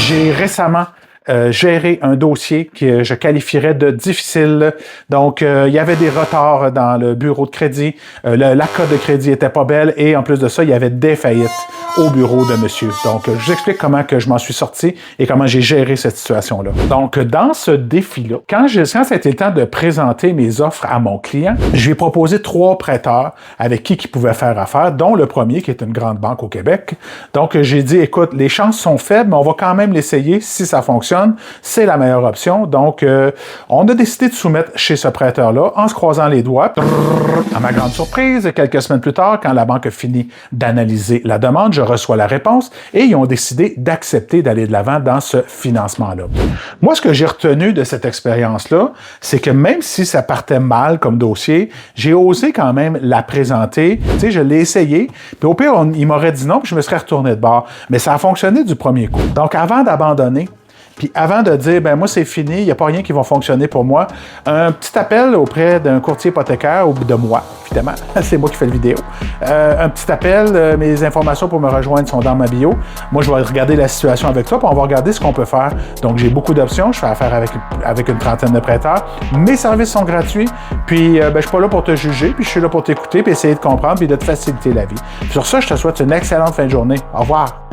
J'ai récemment géré un dossier que je qualifierais de difficile. Donc, il y avait des retards dans le bureau de crédit. La cote de crédit était pas belle et en plus de ça, il y avait des faillites au bureau de monsieur. Donc, je vous explique comment que je m'en suis sorti et comment j'ai géré cette situation-là. Donc, dans ce défi-là, quand ça a été le temps de présenter mes offres à mon client, je lui ai proposé 3 prêteurs avec qui il pouvait faire affaire, dont le premier qui est une grande banque au Québec. Donc, j'ai dit, écoute, les chances sont faibles, mais on va quand même l'essayer si ça fonctionne. C'est la meilleure option. Donc, on a décidé de soumettre chez ce prêteur-là en se croisant les doigts. À ma grande surprise, quelques semaines plus tard, quand la banque a fini d'analyser la demande, je reçois la réponse et ils ont décidé d'accepter d'aller de l'avant dans ce financement-là. Moi, ce que j'ai retenu de cette expérience-là, c'est que même si ça partait mal comme dossier, j'ai osé quand même la présenter. Tu sais, je l'ai essayé, puis au pire, il m'aurait dit non, puis je me serais retourné de bord. Mais ça a fonctionné du premier coup. Donc, avant d'abandonner, puis avant de dire, ben moi c'est fini, il n'y a pas rien qui va fonctionner pour moi, un petit appel auprès d'un courtier hypothécaire ou de moi, évidemment, c'est moi qui fais la vidéo. Un petit appel, mes informations pour me rejoindre sont dans ma bio. Moi, je vais regarder la situation avec toi, puis on va regarder ce qu'on peut faire. Donc, j'ai beaucoup d'options, je fais affaire avec une trentaine de prêteurs. Mes services sont gratuits, puis je suis pas là pour te juger, puis je suis là pour t'écouter, puis essayer de comprendre, puis de te faciliter la vie. Sur ça, je te souhaite une excellente fin de journée. Au revoir!